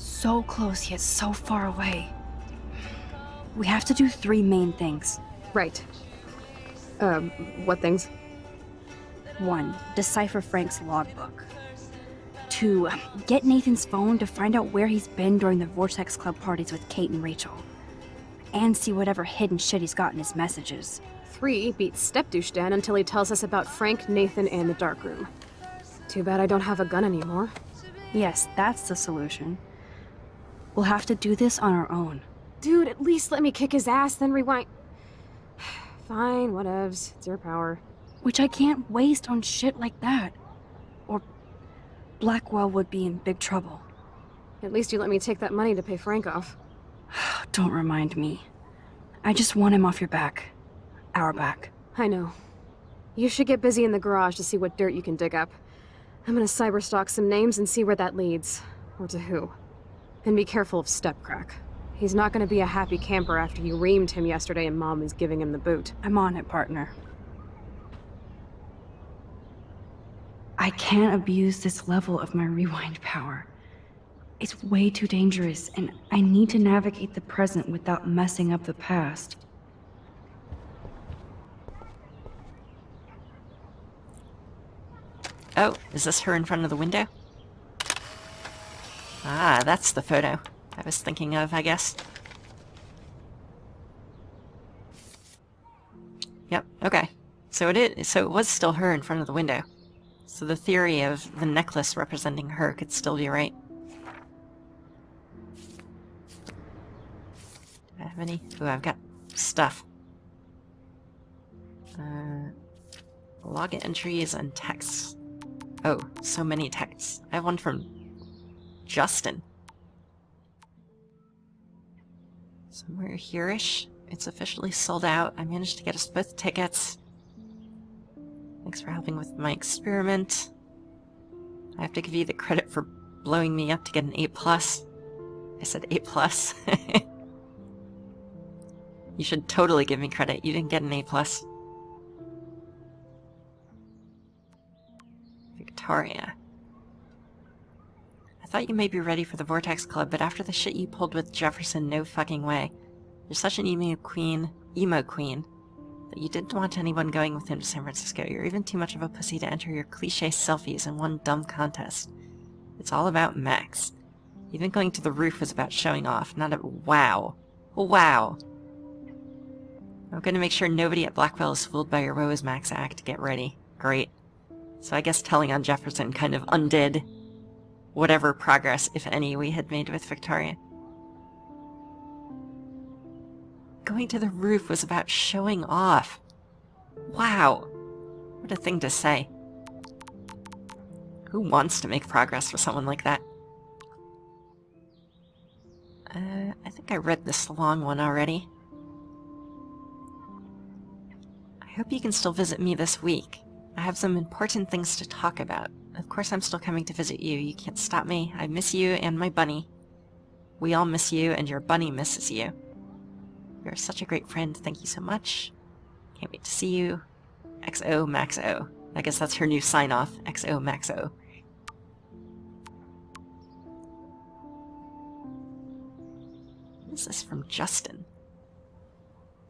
So close yet so far away. We have to do 3 main things. Right. What things? 1. Decipher Frank's logbook. 2. Get Nathan's phone to find out where he's been during the Vortex Club parties with Kate and Rachel. And see whatever hidden shit he's got in his messages. 3. Beat Step-Douche Dan until he tells us about Frank, Nathan, and the darkroom. Too bad I don't have a gun anymore. Yes, that's the solution. We'll have to do this on our own. Dude, at least let me kick his ass, then rewind. Fine, whatevs. It's your power. Which I can't waste on shit like that. Or Blackwell would be in big trouble. At least you let me take that money to pay Frank off. Don't remind me. I just want him off your back. Our back. I know. You should get busy in the garage to see what dirt you can dig up. I'm gonna cyberstalk some names and see where that leads. Or to who. And be careful of Stepcrack. He's not gonna be a happy camper after you reamed him yesterday and Mom is giving him the boot. I'm on it, partner. I can't abuse this level of my rewind power. It's way too dangerous, and I need to navigate the present without messing up the past. Oh, is this her in front of the window? Ah, that's the photo I was thinking of, I guess. Yep, okay. So it was still her in front of the window. So the theory of the necklace representing her could still be right. Do I have any? Ooh, I've got stuff. Log entries and texts. Oh, so many texts. I have one from Justin. Somewhere here-ish. It's officially sold out. I managed to get us both tickets. Thanks for helping with my experiment. I have to give you the credit for blowing me up to get an A+. I said A+. You should totally give me credit. You didn't get an A+. Victoria. I thought you may be ready for the Vortex Club, but after the shit you pulled with Jefferson, no fucking way. You're such an emo queen, that you didn't want anyone going with him to San Francisco. You're even too much of a pussy to enter your cliche selfies in one dumb contest. It's all about Max. Even going to the roof was about showing off, not a wow. Wow. I'm going to make sure nobody at Blackwell is fooled by your woe is Max act. Get ready. Great. So I guess telling on Jefferson kind of undid whatever progress, if any, we had made with Victoria. Going to the roof was about showing off. Wow. What a thing to say. Who wants to make progress with someone like that? I think I read this long one already. I hope you can still visit me this week. I have some important things to talk about. Of course I'm still coming to visit you. You can't stop me. I miss you and my bunny. We all miss you, and your bunny misses you. You're such a great friend. Thank you so much. Can't wait to see you. XO Max O. I guess that's her new sign-off. XO Max O. What is this from Justin?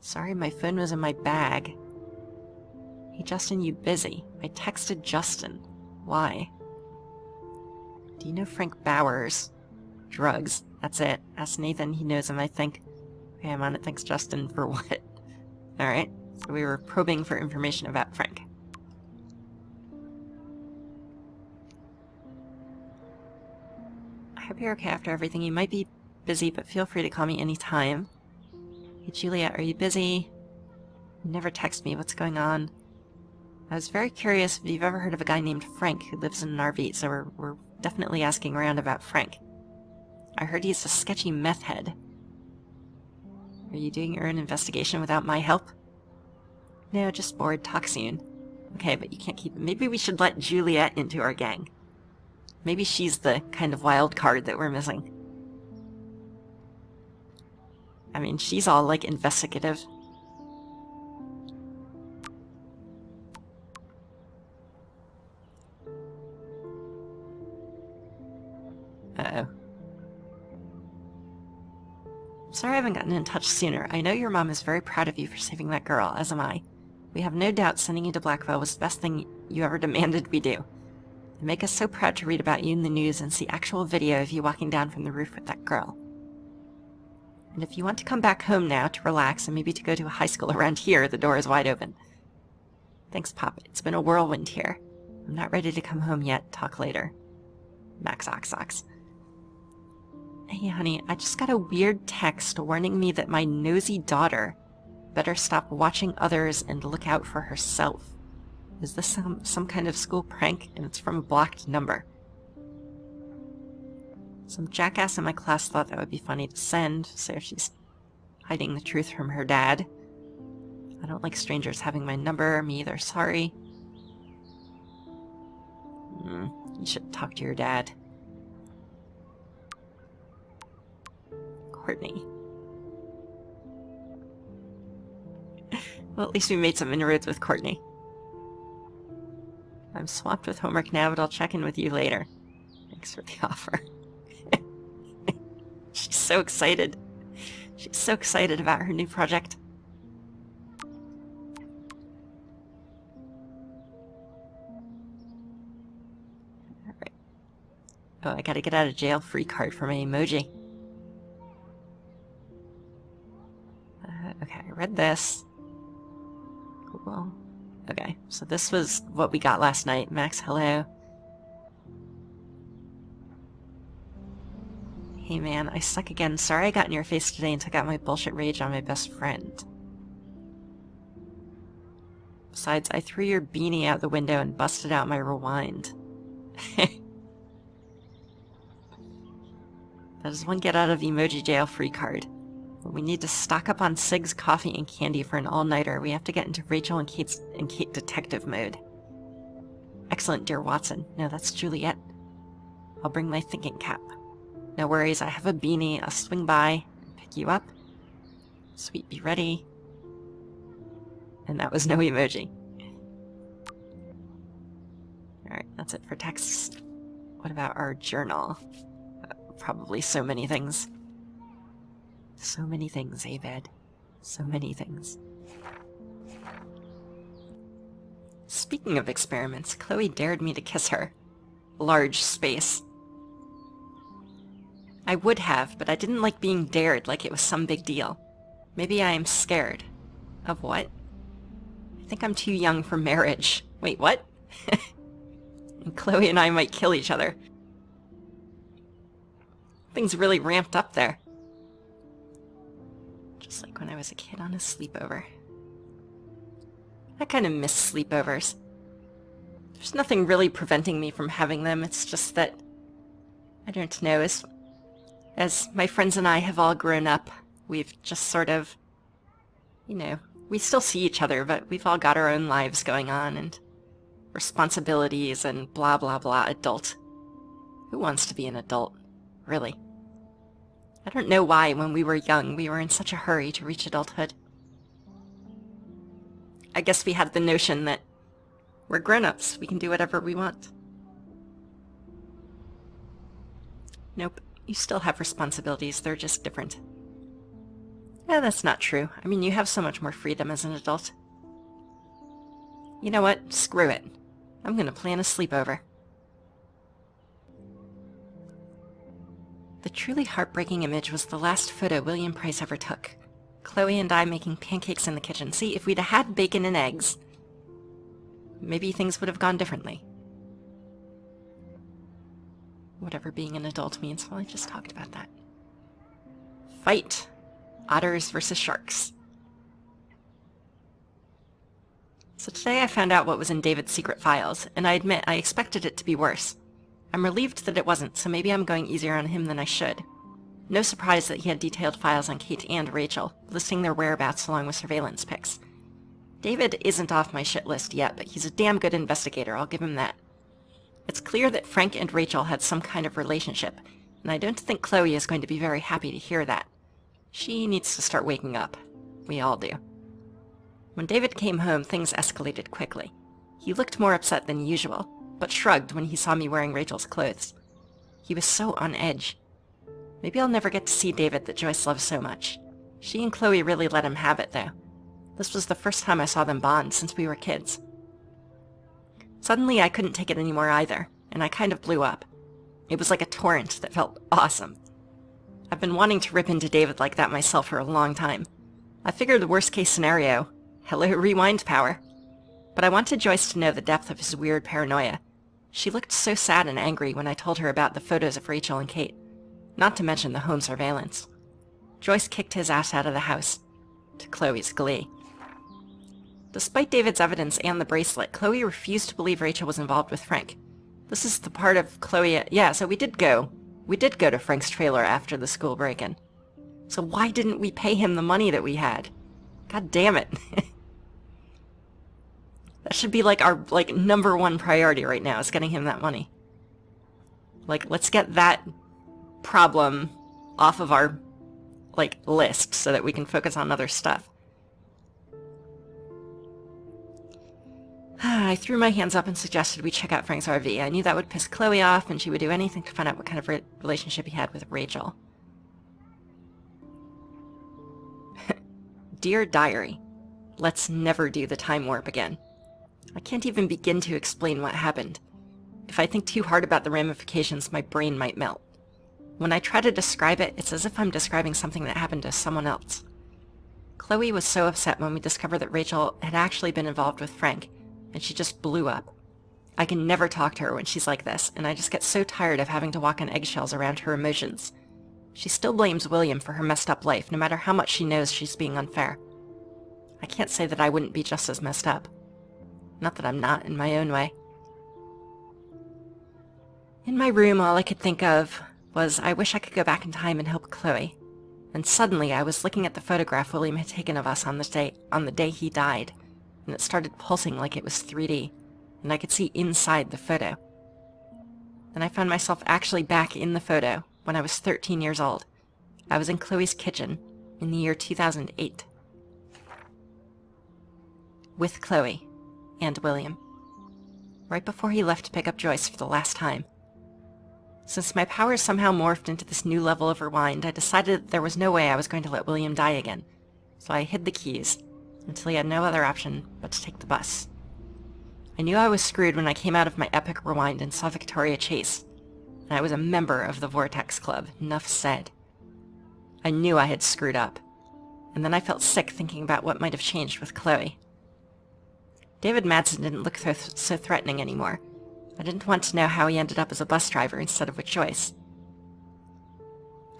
Sorry, my phone was in my bag. Hey Justin, you busy? I texted Justin. Why? Do you know Frank Bowers? Drugs. That's it. Ask Nathan, he knows him, I think. Okay, I'm on it. Thanks, Justin. For what? Alright, so we were probing for information about Frank. I hope you're okay after everything. You might be busy, but feel free to call me anytime. Hey, Juliet, are you busy? You never text me. What's going on? I was very curious if you've ever heard of a guy named Frank who lives in an RV, so we're definitely asking around about Frank. I heard he's a sketchy meth head. Are you doing your own investigation without my help? No, just bored. Talk soon. Okay, but you can't keep it. Maybe we should let Juliet into our gang. Maybe she's the kind of wild card that we're missing. I mean, she's all, like, investigative. Uh-oh. Sorry I haven't gotten in touch sooner. I know your mom is very proud of you for saving that girl, as am I. We have no doubt sending you to Blackville was the best thing you ever demanded we do. They make us so proud to read about you in the news and see actual video of you walking down from the roof with that girl. And if you want to come back home now to relax and maybe to go to a high school around here, the door is wide open. Thanks, Pop. It's been a whirlwind here. I'm not ready to come home yet. Talk later. Max Oxox. Hey, honey, I just got a weird text warning me that my nosy daughter better stop watching others and look out for herself. Is this some kind of school prank? And it's from a blocked number. Some jackass in my class thought that would be funny to send, so she's hiding the truth from her dad. I don't like strangers having my number, me either, sorry. You should talk to your dad. Courtney. Well, at least we made some inroads with Courtney. I'm swamped with homework now, but I'll check in with you later. Thanks for the offer. She's so excited. She's so excited about her new project. Alright. Oh, I gotta get out of jail free card for my emoji. Okay, I read this. Cool. Okay, so this was what we got last night. Max, hello. Hey man, I suck again. Sorry I got in your face today and took out my bullshit rage on my best friend. Besides, I threw your beanie out the window and busted out my rewind. That is one get out of emoji jail free card. But we need to stock up on cigs, coffee, and candy for an all-nighter. We have to get into Rachel and Kate detective mode. Excellent, dear Watson. No, that's Juliet. I'll bring my thinking cap. No worries, I have a beanie. I'll swing by and pick you up. Sweet, be ready. And that was no emoji. Alright, that's it for texts. What about our journal? Probably so many things. So many things, Abed. So many things. Speaking of experiments, Chloe dared me to kiss her. Large space. I would have, but I didn't like being dared like it was some big deal. Maybe I am scared. Of what? I think I'm too young for marriage. Wait, what? And Chloe and I might kill each other. Things really ramped up there. Just like when I was a kid on a sleepover. I kind of miss sleepovers. There's nothing really preventing me from having them, it's just that, I don't know, as my friends and I have all grown up, we've just sort of, you know, we still see each other, but we've all got our own lives going on, and responsibilities and blah blah blah adult. Who wants to be an adult? Really? I don't know why, when we were young, we were in such a hurry to reach adulthood. I guess we had the notion that we're grown-ups, we can do whatever we want. Nope, you still have responsibilities, they're just different. Yeah, that's not true. I mean, you have so much more freedom as an adult. You know what? Screw it. I'm gonna plan a sleepover. The truly heartbreaking image was the last photo William Price ever took. Chloe and I making pancakes in the kitchen. See, if we'd had bacon and eggs, maybe things would have gone differently. Whatever being an adult means, well, I just talked about that. Fight. Otters versus sharks. So today I found out what was in David's secret files, and I admit I expected it to be worse. I'm relieved that it wasn't, so maybe I'm going easier on him than I should. No surprise that he had detailed files on Kate and Rachel, listing their whereabouts along with surveillance pics. David isn't off my shit list yet, but he's a damn good investigator, I'll give him that. It's clear that Frank and Rachel had some kind of relationship, and I don't think Chloe is going to be very happy to hear that. She needs to start waking up. We all do. When David came home, things escalated quickly. He looked more upset than usual, but shrugged when he saw me wearing Rachel's clothes. He was so on edge. Maybe I'll never get to see David that Joyce loves so much. She and Chloe really let him have it, though. This was the first time I saw them bond since we were kids. Suddenly, I couldn't take it anymore either, and I kind of blew up. It was like a torrent that felt awesome. I've been wanting to rip into David like that myself for a long time. I figured the worst-case scenario, hello rewind power. But I wanted Joyce to know the depth of his weird paranoia. She looked so sad and angry when I told her about the photos of Rachel and Kate, not to mention the home surveillance. Joyce kicked his ass out of the house, to Chloe's glee. Despite David's evidence and the bracelet, Chloe refused to believe Rachel was involved with Frank. This is the part of Chloe... Yeah, so we did go to Frank's trailer after the school break-in. So why didn't we pay him the money that we had? God damn it. That should be like our #1 priority right now, is getting him that money. Let's get that problem off of our list so that we can focus on other stuff. I threw my hands up and suggested we check out Frank's RV. I knew that would piss Chloe off, and she would do anything to find out what kind of relationship he had with Rachel. Dear Diary, let's never do the time warp again. I can't even begin to explain what happened. If I think too hard about the ramifications, my brain might melt. When I try to describe it, it's as if I'm describing something that happened to someone else. Chloe was so upset when we discovered that Rachel had actually been involved with Frank, and she just blew up. I can never talk to her when she's like this, and I just get so tired of having to walk on eggshells around her emotions. She still blames William for her messed up life, no matter how much she knows she's being unfair. I can't say that I wouldn't be just as messed up. Not that I'm not, in my own way. In my room, all I could think of was I wish I could go back in time and help Chloe. And suddenly I was looking at the photograph William had taken of us on the day he died, and it started pulsing like it was 3D, and I could see inside the photo. Then I found myself actually back in the photo when I was 13 years old. I was in Chloe's kitchen in the year 2008. With Chloe and William, right before he left to pick up Joyce for the last time. Since my powers somehow morphed into this new level of rewind, I decided that there was no way I was going to let William die again, so I hid the keys until he had no other option but to take the bus. I knew I was screwed when I came out of my epic rewind and saw Victoria Chase, and I was a member of the Vortex Club, enough said. I knew I had screwed up, and then I felt sick thinking about what might have changed with Chloe. David Madsen didn't look so threatening anymore. I didn't want to know how he ended up as a bus driver instead of with Joyce.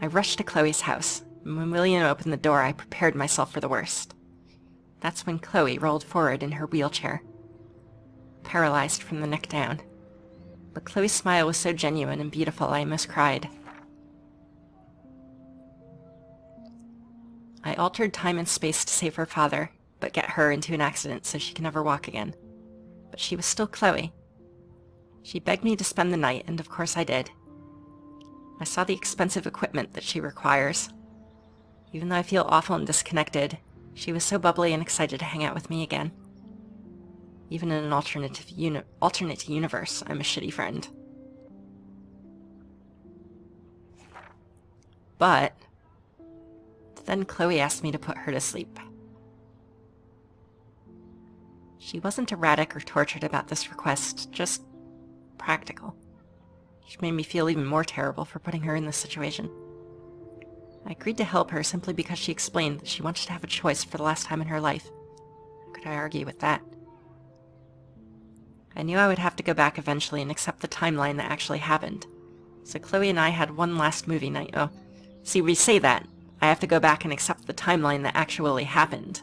I rushed to Chloe's house, and when William opened the door, I prepared myself for the worst. That's when Chloe rolled forward in her wheelchair, paralyzed from the neck down. But Chloe's smile was so genuine and beautiful, I almost cried. I altered time and space to save her father, but get her into an accident so she can never walk again. But she was still Chloe. She begged me to spend the night, and of course I did. I saw the expensive equipment that she requires. Even though I feel awful and disconnected, she was so bubbly and excited to hang out with me again. Even in an alternate universe, I'm a shitty friend. But then Chloe asked me to put her to sleep. She wasn't erratic or tortured about this request, just practical. She made me feel even more terrible for putting her in this situation. I agreed to help her simply because she explained that she wanted to have a choice for the last time in her life. How could I argue with that? I knew I would have to go back eventually and accept the timeline that actually happened. So Chloe and I had one last movie night. Oh, see, we say that. I have to go back and accept the timeline that actually happened.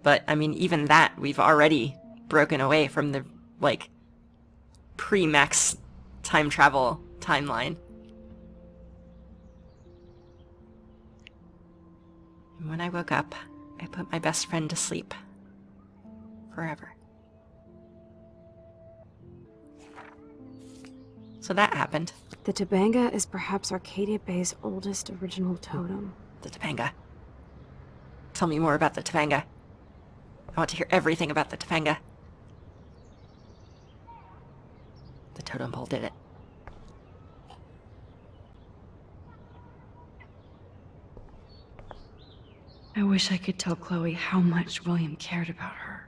But, I mean, even that, we've already broken away from the, pre-Max time travel timeline. And when I woke up, I put my best friend to sleep. Forever. So that happened. The Topanga is perhaps Arcadia Bay's oldest original totem. The Topanga. Tell me more about the Topanga. I want to hear everything about the Topanga. The totem pole did it. I wish I could tell Chloe how much William cared about her.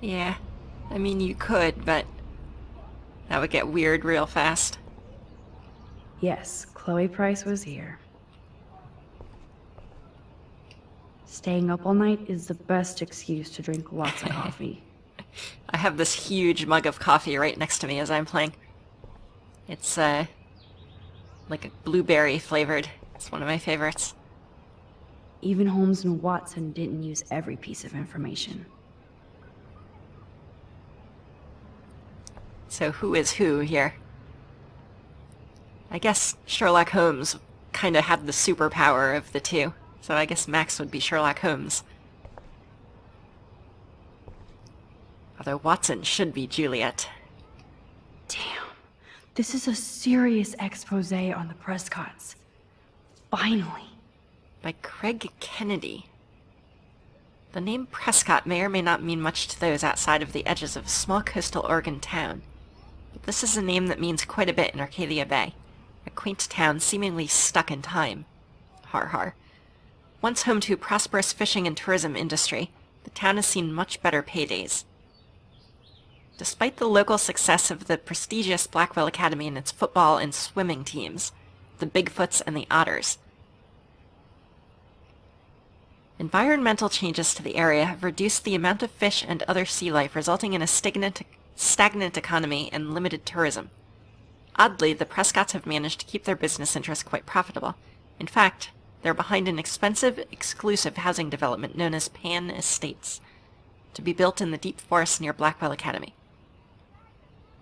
Yeah, I mean, you could, but that would get weird real fast. Yes, Chloe Price was here. Staying up all night is the best excuse to drink lots of coffee. I have this huge mug of coffee right next to me as I'm playing. It's, like a blueberry flavored. It's one of my favorites. Even Holmes and Watson didn't use every piece of information. So who is who here? I guess Sherlock Holmes kind of had the superpower of the two. So I guess Max would be Sherlock Holmes. Although Watson should be Juliet. Damn, this is a serious expose on the Prescotts. Finally. By Craig Kennedy. The name Prescott may or may not mean much to those outside of the edges of a small coastal Oregon town. But this is a name that means quite a bit in Arcadia Bay. A quaint town seemingly stuck in time. Har har. Once home to a prosperous fishing and tourism industry, the town has seen much better paydays. Despite the local success of the prestigious Blackwell Academy and its football and swimming teams, the Bigfoots and the Otters, environmental changes to the area have reduced the amount of fish and other sea life, resulting in a stagnant economy and limited tourism. Oddly, the Prescotts have managed to keep their business interests quite profitable. In fact, they're behind an expensive, exclusive housing development known as Pan Estates, to be built in the deep forest near Blackwell Academy.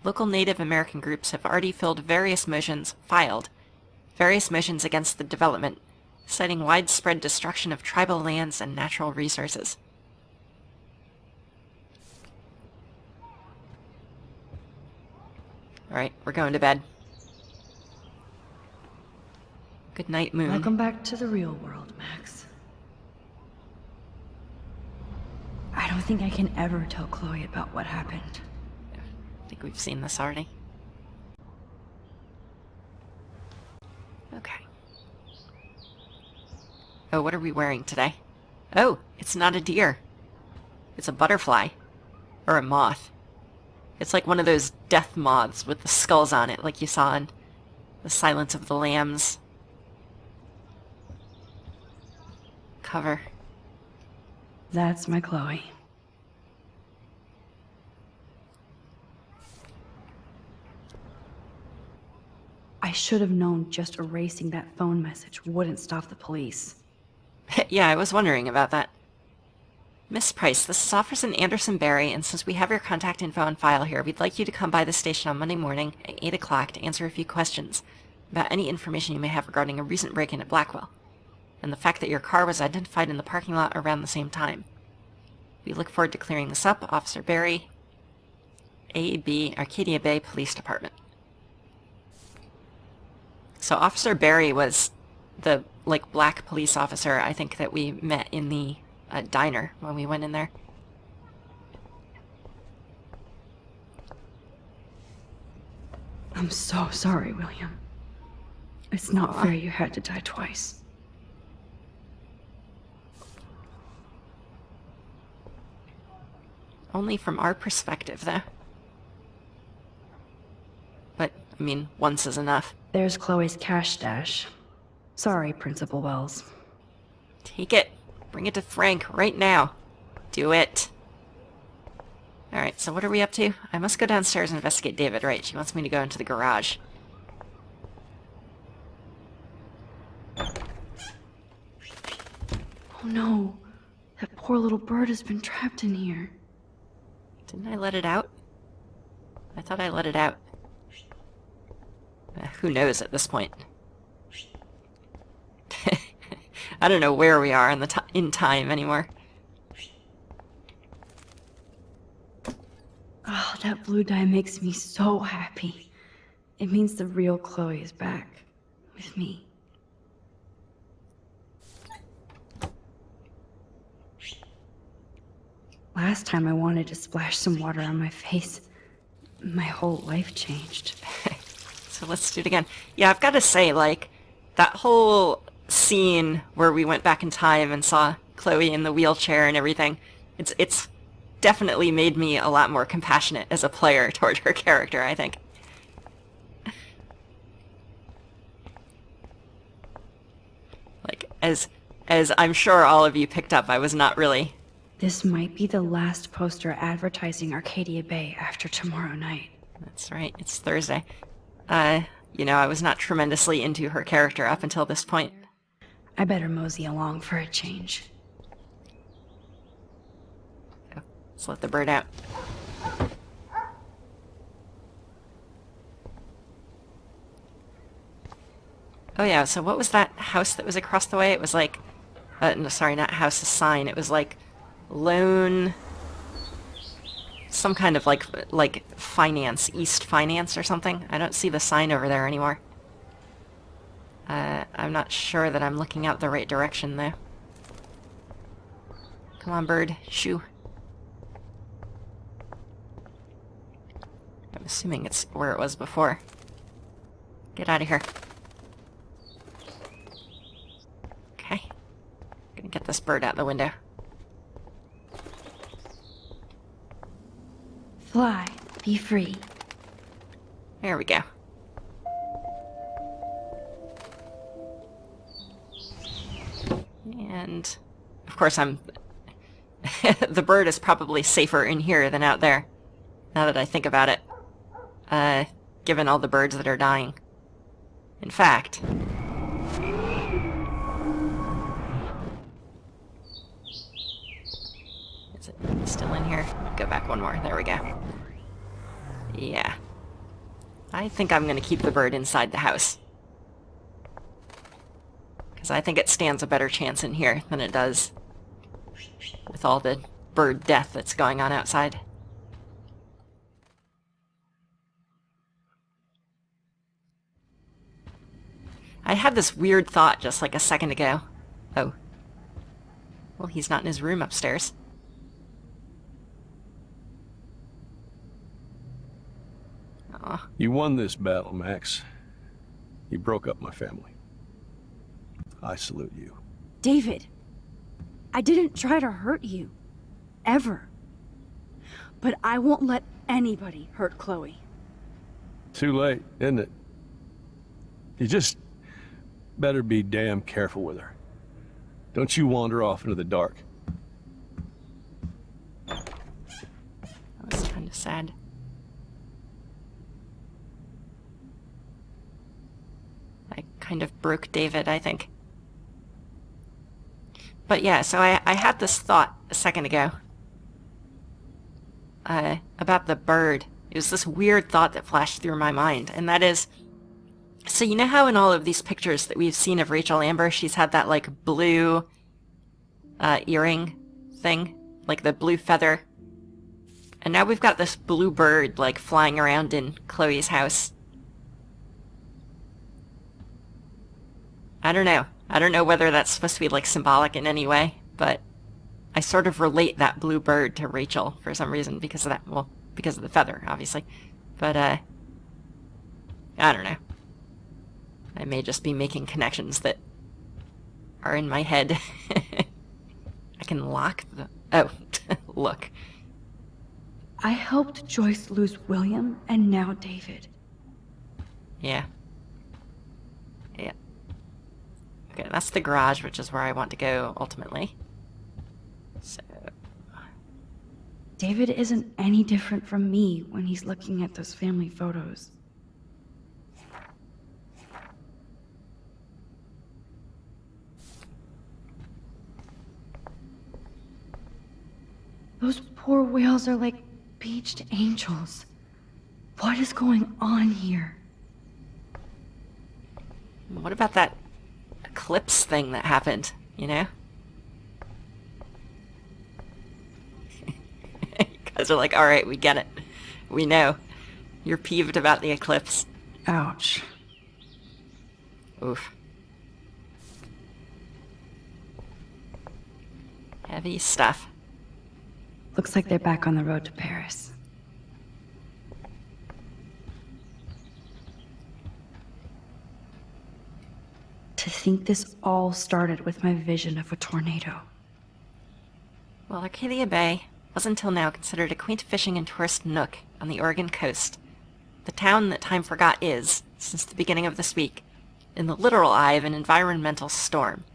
Local Native American groups have already filed various motions against the development, citing widespread destruction of tribal lands and natural resources. Alright, we're going to bed. Good night, Moon. Welcome back to the real world, Max. I don't think I can ever tell Chloe about what happened. I think we've seen this already. Okay. Oh, what are we wearing today? Oh, it's not a deer. It's a butterfly. Or a moth. It's like one of those death moths with the skulls on it, like you saw in The Silence of the Lambs cover. That's my Chloe. I should have known just erasing that phone message wouldn't stop the police. Yeah, I was wondering about that. Miss Price, this is Officer Anderson Barry, and since we have your contact info on file here, we'd like you to come by the station on Monday morning at 8 o'clock to answer a few questions about any information you may have regarding a recent break-in at Blackwell, and the fact that your car was identified in the parking lot around the same time. We look forward to clearing this up. Officer Barry, AAB, Arcadia Bay Police Department. So Officer Barry was the, black police officer, I think, that we met in the diner when we went in there. I'm so sorry, William. It's not fair you had to die twice. Only from our perspective, though. But, I mean, once is enough. There's Chloe's cash stash. Sorry, Principal Wells. Take it. Bring it to Frank right now. Do it. Alright, so what are we up to? I must go downstairs and investigate David, right? She wants me to go into the garage. Oh no. That poor little bird has been trapped in here. Didn't I let it out? I thought I let it out. Who knows at this point? I don't know where we are in time anymore. Oh, that blue dye makes me so happy. It means the real Chloe is back. With me. Last time I wanted to splash some water on my face. My whole life changed. So let's do it again. Yeah, I've got to say, that whole scene where we went back in time and saw Chloe in the wheelchair and everything, it's definitely made me a lot more compassionate as a player toward her character, I think. Like, as I'm sure all of you picked up, I was not really... This might be the last poster advertising Arcadia Bay after tomorrow night. That's right, it's Thursday. You know, I was not tremendously into her character up until this point. I better mosey along for a change. Oh, let's let the bird out. Oh yeah, so what was that house that was across the way? It was like... no, sorry, not house, a sign. It was like... Loan... Some kind of like finance, East Finance or something. I don't see the sign over there anymore. I'm not sure that I'm looking out the right direction though. Come on, bird. Shoo. I'm assuming it's where it was before. Get out of here. Okay. Gonna get this bird out the window. Fly. Be free. There we go. And, of course, I'm... the bird is probably safer in here than out there, now that I think about it. Given all the birds that are dying. In fact... Is it still in here? Go back one more. There we go. Yeah. I think I'm going to keep the bird inside the house. Because I think it stands a better chance in here than it does with all the bird death that's going on outside. I had this weird thought just like a second ago. Oh. Well, he's not in his room upstairs. Aw. You won this battle, Max. You broke up my family. I salute you. David, I didn't try to hurt you. Ever. But I won't let anybody hurt Chloe. Too late, isn't it? You just better be damn careful with her. Don't you wander off into the dark. That was kind of sad. I kind of broke David, I think. But yeah, so I had this thought a second ago. About the bird. It was this weird thought that flashed through my mind, and that is... So you know how in all of these pictures that we've seen of Rachel Amber, she's had that, like, blue earring thing? Like the blue feather? And now we've got this blue bird, like, flying around in Chloe's house. I don't know. I don't know whether that's supposed to be, like, symbolic in any way, but I sort of relate that blue bird to Rachel for some reason because of that. Well, because of the feather, obviously. But, I don't know. I may just be making connections that are in my head. I can lock the... Oh, look. I helped Joyce lose William and now David. Yeah. Yeah. Okay, that's the garage, which is where I want to go ultimately. So... David isn't any different from me when he's looking at those family photos. Those poor whales are like beached angels. What is going on here? What about that eclipse thing that happened, you know? Guys are like, alright, we get it. We know. You're peeved about the eclipse. Ouch. Oof. Heavy stuff. Looks like they're back on the road to Paris. To think this all started with my vision of a tornado. Well, Arcadia Bay was until now considered a quaint fishing and tourist nook on the Oregon coast. The town that time forgot is, since the beginning of this week, in the literal eye of an environmental storm.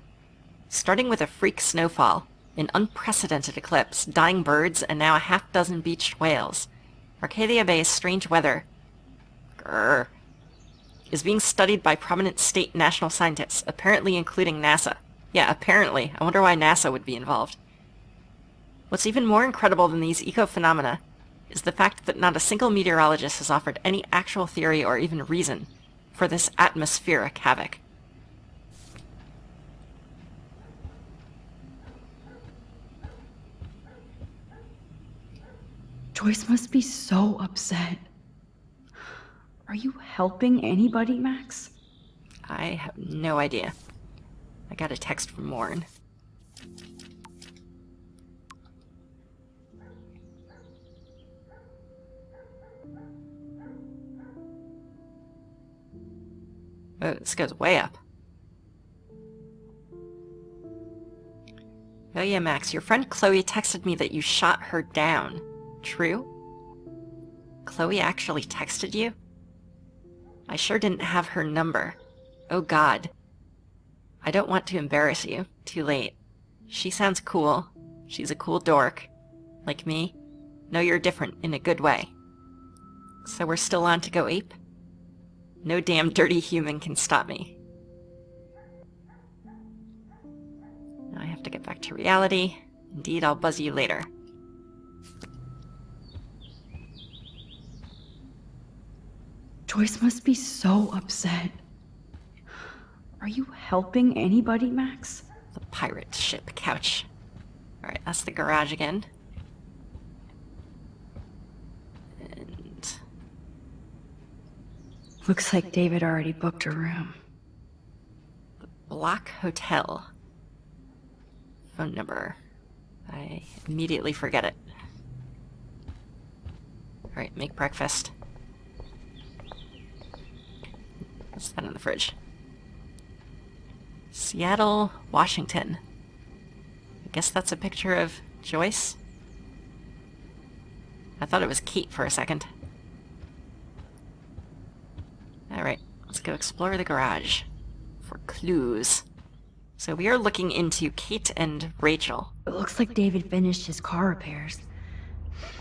Starting with a freak snowfall, an unprecedented eclipse, dying birds, and now a half-dozen beached whales, Arcadia Bay's strange weather is being studied by prominent state and national scientists, apparently including NASA. Yeah, apparently. I wonder why NASA would be involved. What's even more incredible than these eco-phenomena is the fact that not a single meteorologist has offered any actual theory or even reason for this atmospheric havoc. Joyce must be so upset. Are you helping anybody, Max? I have no idea. I got a text from Warren. Oh, this goes way up. Oh yeah, Max, your friend Chloe texted me that you shot her down. True? Chloe actually texted you? I sure didn't have her number. Oh god. I don't want to embarrass you. Too late. She sounds cool. She's a cool dork. Like me. No, you're different in a good way. So we're still on to go ape? No damn dirty human can stop me. Now I have to get back to reality. Indeed, I'll buzz you later. Joyce must be so upset. Are you helping anybody, Max? The pirate ship couch. Alright, that's the garage again. And... Looks like David already booked a room. Block Hotel. Phone number. I immediately forget it. Alright, make breakfast. What's that in the fridge? Seattle, Washington. I guess that's a picture of Joyce? I thought it was Kate for a second. Alright, let's go explore the garage for clues. So we are looking into Kate and Rachel. It looks like David finished his car repairs.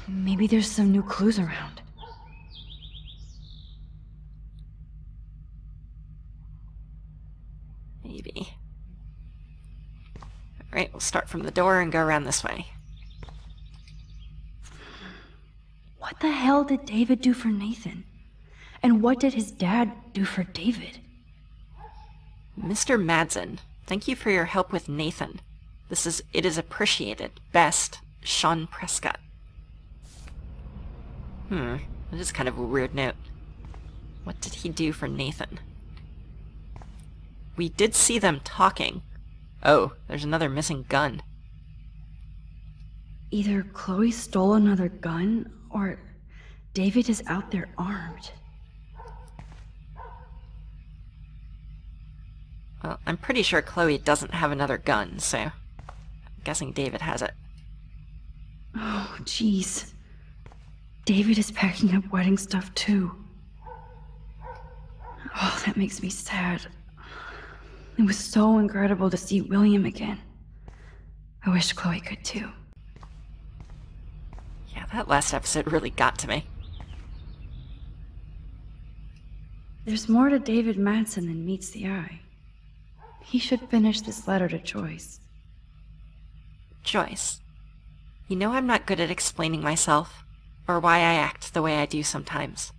Maybe there's some new clues around. Maybe. Alright, we'll start from the door and go around this way. What the hell did David do for Nathan? And what did his dad do for David? Mr. Madsen, thank you for your help with Nathan. It is appreciated. Best, Sean Prescott. That is kind of a weird note. What did he do for Nathan? We did see them talking. Oh, there's another missing gun. Either Chloe stole another gun, or David is out there armed. Well, I'm pretty sure Chloe doesn't have another gun, so I'm guessing David has it. Oh, jeez. David is packing up wedding stuff, too. Oh, that makes me sad. It was so incredible to see William again. I wish Chloe could, too. Yeah, that last episode really got to me. There's more to David Madsen than meets the eye. He should finish this letter to Joyce. Joyce, you know I'm not good at explaining myself, or why I act the way I do sometimes.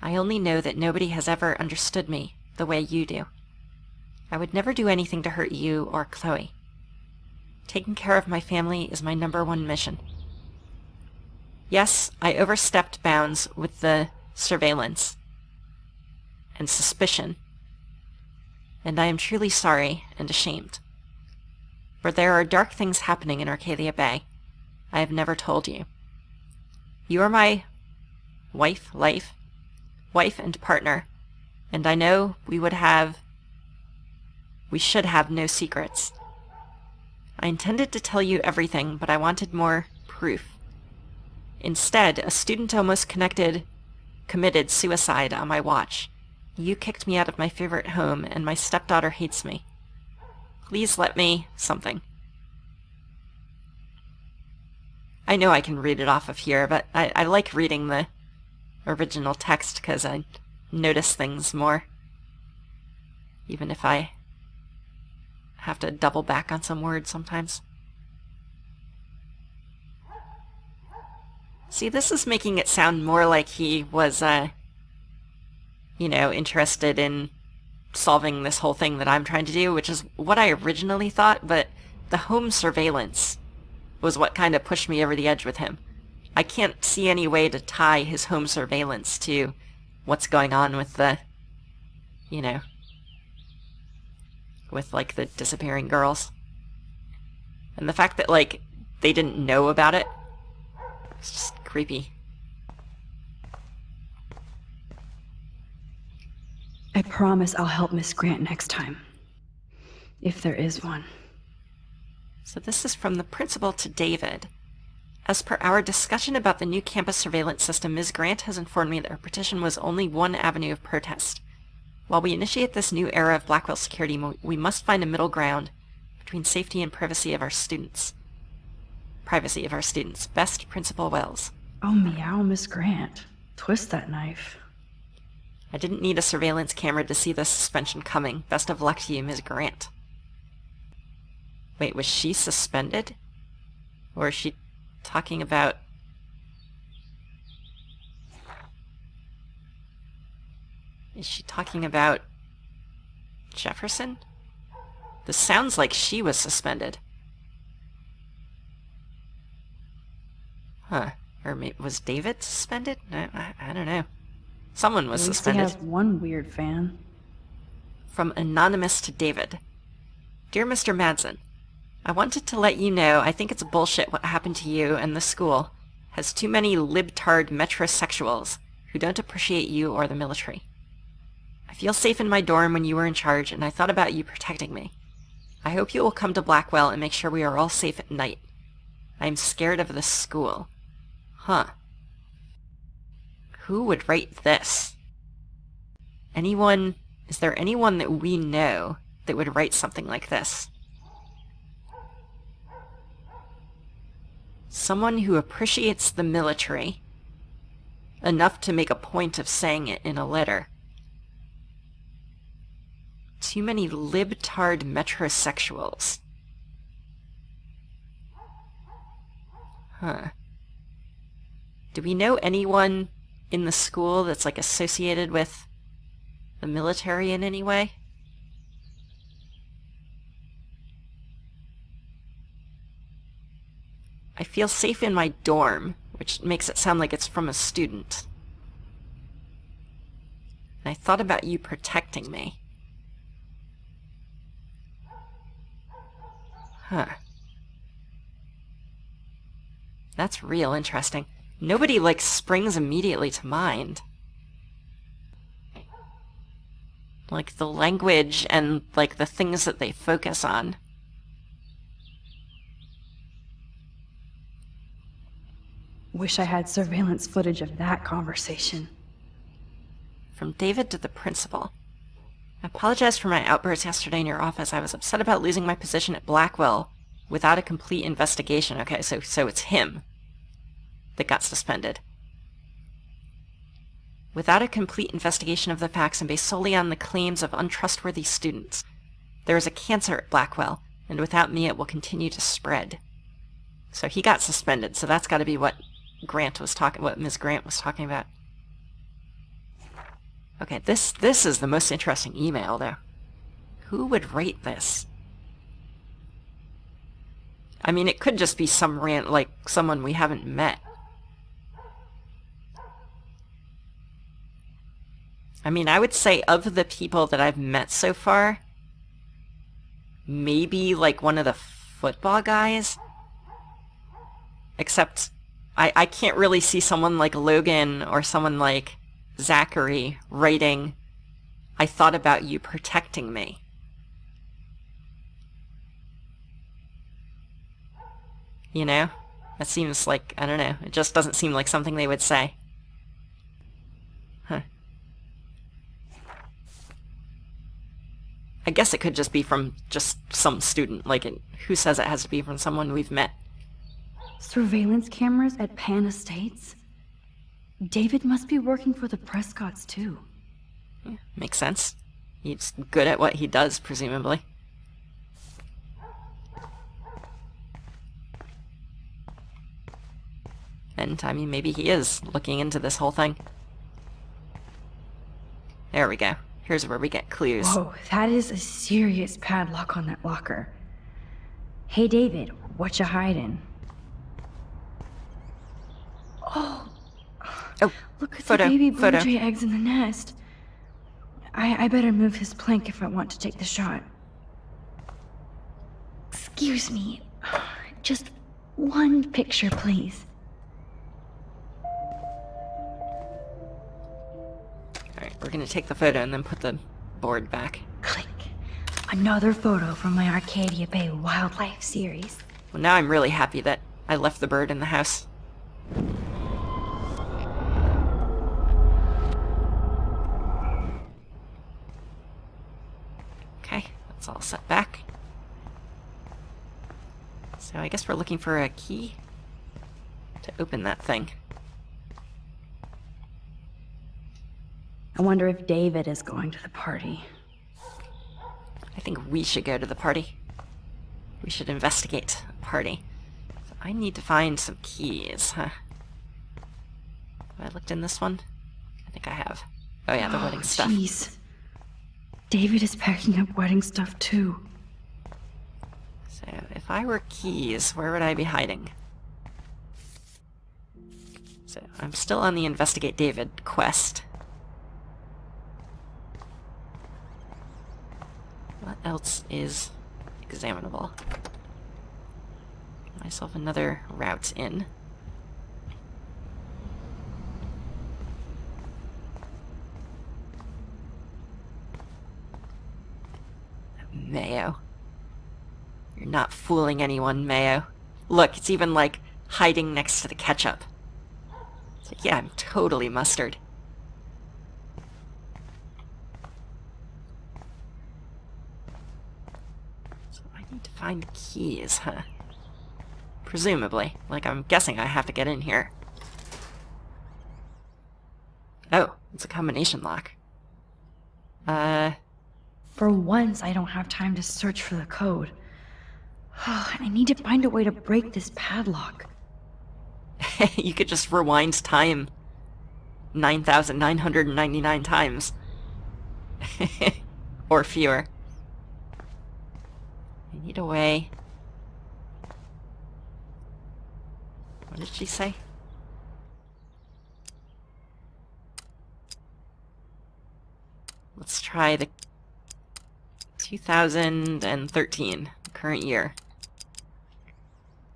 I only know that nobody has ever understood me the way you do. I would never do anything to hurt you or Chloe. Taking care of my family is my #1 mission. Yes, I overstepped bounds with the surveillance and suspicion, and I am truly sorry and ashamed. But there are dark things happening in Arcadia Bay I have never told you. You are my wife and partner, and I know we would have We should have no secrets. I intended to tell you everything, but I wanted more proof. Instead, a student almost committed suicide on my watch. You kicked me out of my favorite home, and my stepdaughter hates me. Please let me something. I know I can read it off of here, but I like reading the original text because I notice things more. Even if I have to double back on some words sometimes. See, this is making it sound more like he was, interested in solving this whole thing that I'm trying to do, which is what I originally thought, but the home surveillance was what kind of pushed me over the edge with him. I can't see any way to tie his home surveillance to what's going on with the, with, the disappearing girls. And the fact that, they didn't know about it, it's just creepy. I promise I'll help Miss Grant next time. If there is one. So this is from the principal to David. As per our discussion about the new campus surveillance system, Ms. Grant has informed me that her petition was only one avenue of protest. While we initiate this new era of Blackwell security, we must find a middle ground between safety and privacy of our students. Privacy of our students. Best, Principal Wells. Oh, meow, Miss Grant. Twist that knife. I didn't need a surveillance camera to see the suspension coming. Best of luck to you, Ms. Grant. Wait, was she suspended? Or is she talking about... Is she talking about Jefferson? This sounds like she was suspended. Huh. Or was David suspended? I don't know. Someone was suspended. At least he has one weird fan. From Anonymous to David. Dear Mr. Madsen, I wanted to let you know I think it's bullshit what happened to you and the school has too many libtard metrosexuals who don't appreciate you or the military. I feel safe in my dorm when you were in charge, and I thought about you protecting me. I hope you will come to Blackwell and make sure we are all safe at night. I am scared of this school. Huh. Who would write this? Anyone... Is there anyone that we know that would write something like this? Someone who appreciates the military enough to make a point of saying it in a letter. Too many libtard metrosexuals. Huh. Do we know anyone in the school that's associated with the military in any way? I feel safe in my dorm, which makes it sound like it's from a student. And I thought about you protecting me. Huh. That's real interesting. Nobody, springs immediately to mind. The language and, the things that they focus on. Wish I had surveillance footage of that conversation. From David to the principal. I apologize for my outburst yesterday in your office. I was upset about losing my position at Blackwell without a complete investigation. Okay, so it's him that got suspended. Without a complete investigation of the facts and based solely on the claims of untrustworthy students. There is a cancer at Blackwell, and without me it will continue to spread. So he got suspended, so that's got to be what Ms. Grant was talking about. Okay, this is the most interesting email, though. Who would write this? I mean, it could just be some rant, someone we haven't met. I mean, I would say of the people that I've met so far, maybe, one of the football guys? Except, I can't really see someone like Logan or someone like Zachary writing, I thought about you protecting me. You know? That seems like, I don't know, it just doesn't seem like something they would say. Huh. I guess it could just be from just some student. Like, who says it has to be from someone we've met? Surveillance cameras at Pan Estates? David must be working for the Prescotts, too. Yeah, makes sense. He's good at what he does, presumably. And, I mean, maybe he is looking into this whole thing. There we go. Here's where we get clues. Whoa, that is a serious padlock on that locker. Hey, David, what you hiding? Oh, look at photo, the baby blue photo. jay eggs in the nest. I better move his plank if I want to take the shot. Excuse me. Just one picture, please. Alright, we're gonna take the photo and then put the board back. Click. Another photo from my Arcadia Bay wildlife series. Well, now I'm really happy that I left the bird in the house. Okay, that's all set back. So I guess we're looking for a key to open that thing. I wonder if David is going to the party. I think we should go to the party. We should investigate the party. So I need to find some keys, huh? Have I looked in this one? I think I have. Oh yeah, the wedding stuff. Jeez. David is packing up wedding stuff too. So if I were keys, where would I be hiding? So I'm still on the Investigate David quest. What else is examinable? Myself another route in. Mayo. You're not fooling anyone, Mayo. Look, it's even like hiding next to the ketchup. It's like, yeah, I'm totally mustard. To find keys, huh? Presumably. Like, I'm guessing I have to get in here. Oh, it's a combination lock. For once, I don't have time to search for the code. I need to find a way to break this padlock. You could just rewind time 9,999 times. Or fewer. I need a way. What did she say? Let's try the 2013, current year.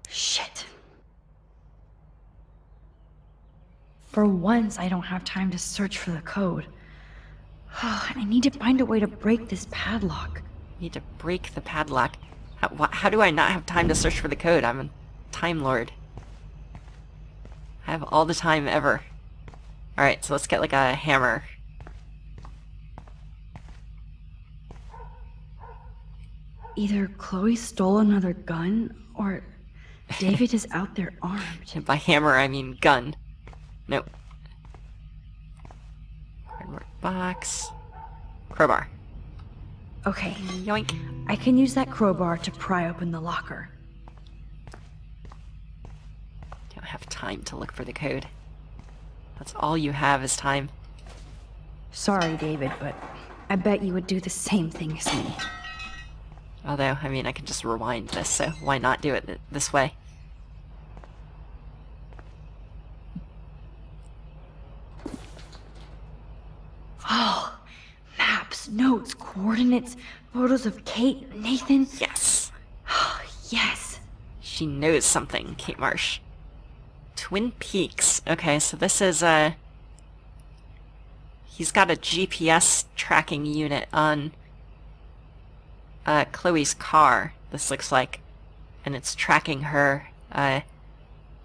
Shit. For once, I don't have time to search for the code. I need to find a way to break this padlock. Need to break the padlock. How do I not have time to search for the code? I'm a Time Lord. I have all the time ever. Alright, so let's get like a hammer. Either Chloe stole another gun, or David is out there armed. By hammer, I mean gun. Nope. Cardboard box. Crowbar. Okay, Yoink. I can use that crowbar to pry open the locker. Don't have time to look for the code. That's all you have is time. Sorry, David, but I bet you would do the same thing as me. Although, I mean, I can just rewind this, so why not do it this way? Oh, maps, notes, coordinates, photos of Kate, Nathan. Yes. Oh, yes. She knows something, Kate Marsh. Twin Peaks. Okay, so this is, he's got a GPS tracking unit on Chloe's car, this looks like. And it's tracking her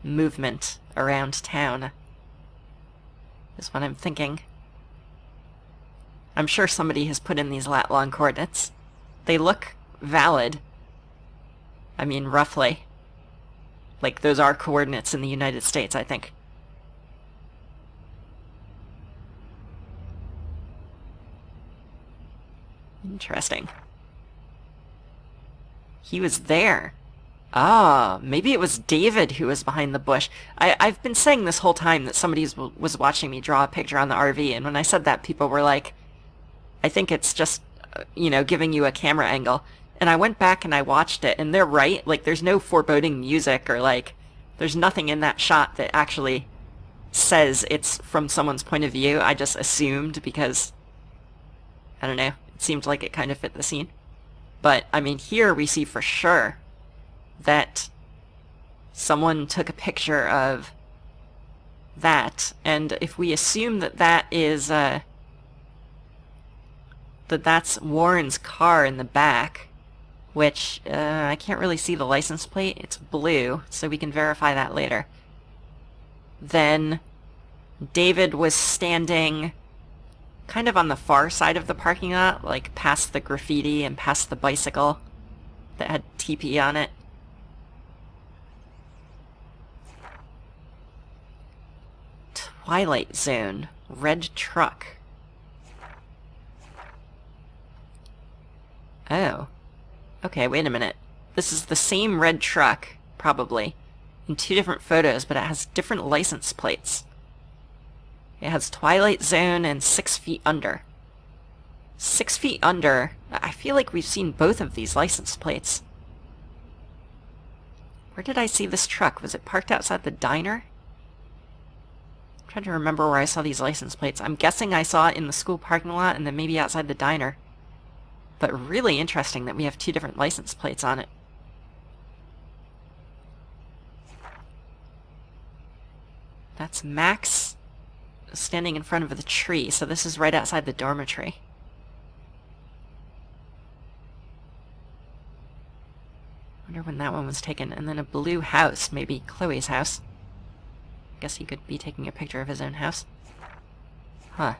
movement around town, is what I'm thinking. I'm sure somebody has put in these lat-long coordinates. They look valid. I mean, roughly. Like, those are coordinates in the United States, I think. Interesting. He was there. Ah, maybe it was David who was behind the bush. I've been saying this whole time that somebody was watching me draw a picture on the RV, and when I said that, people were like, I think it's just, you know, giving you a camera angle. And I went back and I watched it, and they're right. Like, there's no foreboding music or, like, there's nothing in that shot that actually says it's from someone's point of view. I just assumed because, I don't know, it seemed like it kind of fit the scene. But, I mean, here we see for sure that someone took a picture of that, and if we assume that that is, that that's Warren's car in the back, which, I can't really see the license plate, it's blue, so we can verify that later, then David was standing kind of on the far side of the parking lot, like past the graffiti and past the bicycle that had TP on it. Twilight Zone. Red truck. Oh. Okay, wait a minute. This is the same red truck, probably, in two different photos, but it has different license plates. It has Twilight Zone and 6 Feet Under. 6 Feet Under, I feel like we've seen both of these license plates. Where did I see this truck? Was it parked outside the diner? I'm trying to remember where I saw these license plates. I'm guessing I saw it in the school parking lot and then maybe outside the diner. But really interesting that we have two different license plates on it. That's Max standing in front of the tree, so this is right outside the dormitory. Wonder when that one was taken. And then a blue house, maybe Chloe's house. Guess he could be taking a picture of his own house. Huh.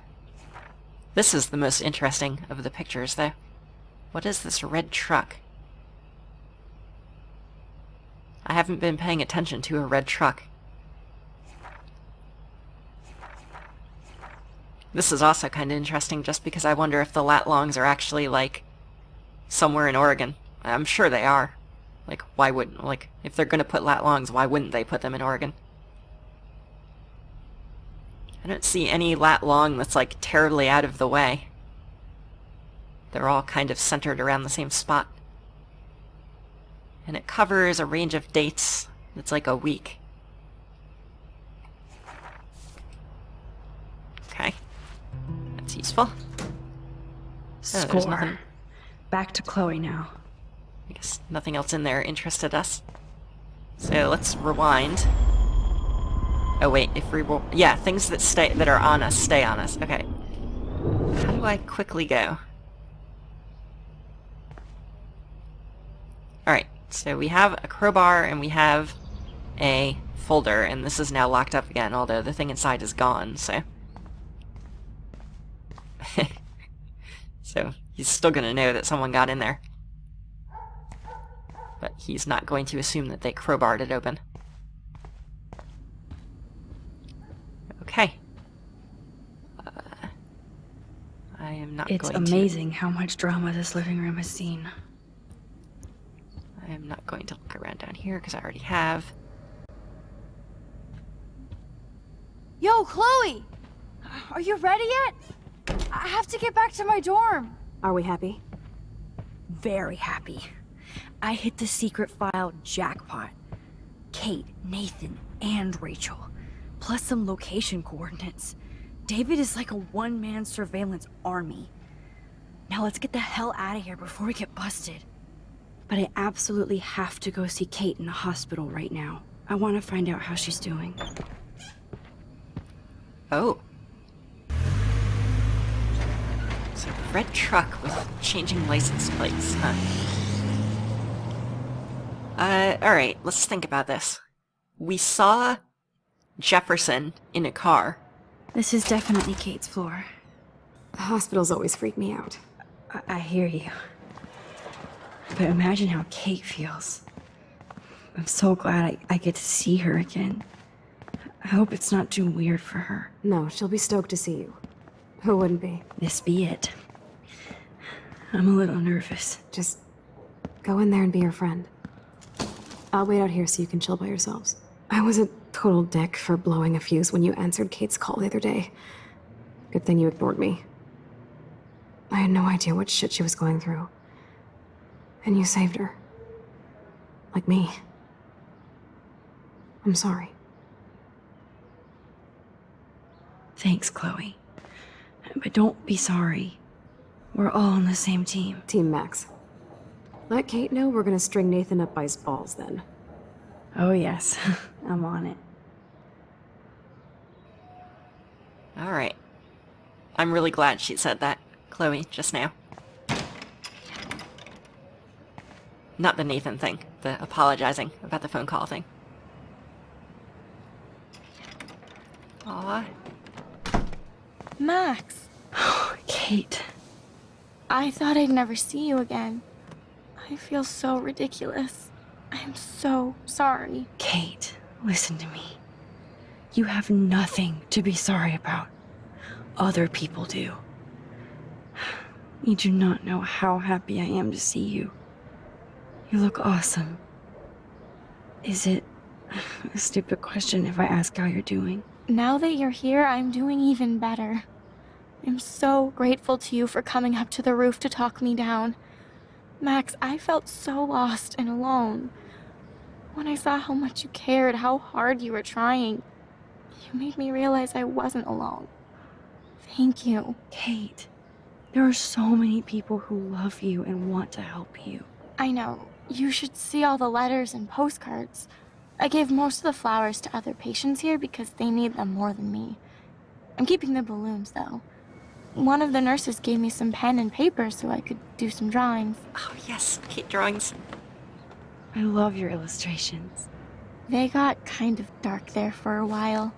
This is the most interesting of the pictures, though. What is this red truck? I haven't been paying attention to a red truck. This is also kind of interesting just because I wonder if the lat-longs are actually, like, somewhere in Oregon. I'm sure they are. Like, why wouldn't, like, if they're gonna put lat-longs, why wouldn't they put them in Oregon? I don't see any lat-long that's, like, terribly out of the way. They're all kind of centered around the same spot. And it covers a range of dates that's like a week. Okay. That's useful. Score. There's nothing. Back to Chloe now. I guess nothing else in there interested us. So let's rewind. Oh wait, if we will, yeah, things that are on us stay on us. Okay. How do I quickly go? Alright, so we have a crowbar and we have a folder, and this is now locked up again, although the thing inside is gone, so... So, he's still gonna know that someone got in there. But he's not going to assume that they crowbarred it open. Okay. I am not going to... It's amazing how much drama this living room has seen. I am not going to look around down here because I already have. Yo, Chloe! Are you ready yet? I have to get back to my dorm. Are we happy? Very happy. I hit the secret file jackpot. Kate, Nathan, and Rachel. Plus some location coordinates. David is like a one-man surveillance army. Now let's get the hell out of here before we get busted. But I absolutely have to go see Kate in the hospital right now. I want to find out how she's doing. Oh. So a red truck with changing license plates, huh? Alright, let's think about this. We saw Jefferson in a car. This is definitely Kate's floor. The hospitals always freak me out. I hear you. But imagine how Kate feels. I'm so glad I get to see her again. I hope it's not too weird for her. No, she'll be stoked to see you. Who wouldn't be? This be it. I'm a little nervous. Just go in there and be your friend. I'll wait out here so you can chill by yourselves. I was a total dick for blowing a fuse when you answered Kate's call the other day. Good thing you ignored me. I had no idea what shit she was going through. And you saved her. Like me. I'm sorry. Thanks, Chloe. But don't be sorry. We're all on the same team. Team Max. Let Kate know we're gonna string Nathan up by his balls then. Oh yes, I'm on it. Alright. I'm really glad she said that, Chloe, just now. Not the Nathan thing, the apologizing about the phone call thing. Aw. Max, Kate. I thought I'd never see you again. I feel so ridiculous. I'm so sorry. Kate, listen to me. You have nothing to be sorry about. Other people do. You do not know how happy I am to see you. You look awesome. Is it a stupid question if I ask how you're doing? Now that you're here, I'm doing even better. I'm so grateful to you for coming up to the roof to talk me down. Max, I felt so lost and alone. When I saw how much you cared, how hard you were trying, you made me realize I wasn't alone. Thank you. Kate, there are so many people who love you and want to help you. I know. You should see all the letters and postcards. I gave most of the flowers to other patients here because they need them more than me. I'm keeping the balloons, though. One of the nurses gave me some pen and paper so I could do some drawings. Oh yes, Kate drawings. I love your illustrations. They got kind of dark there for a while.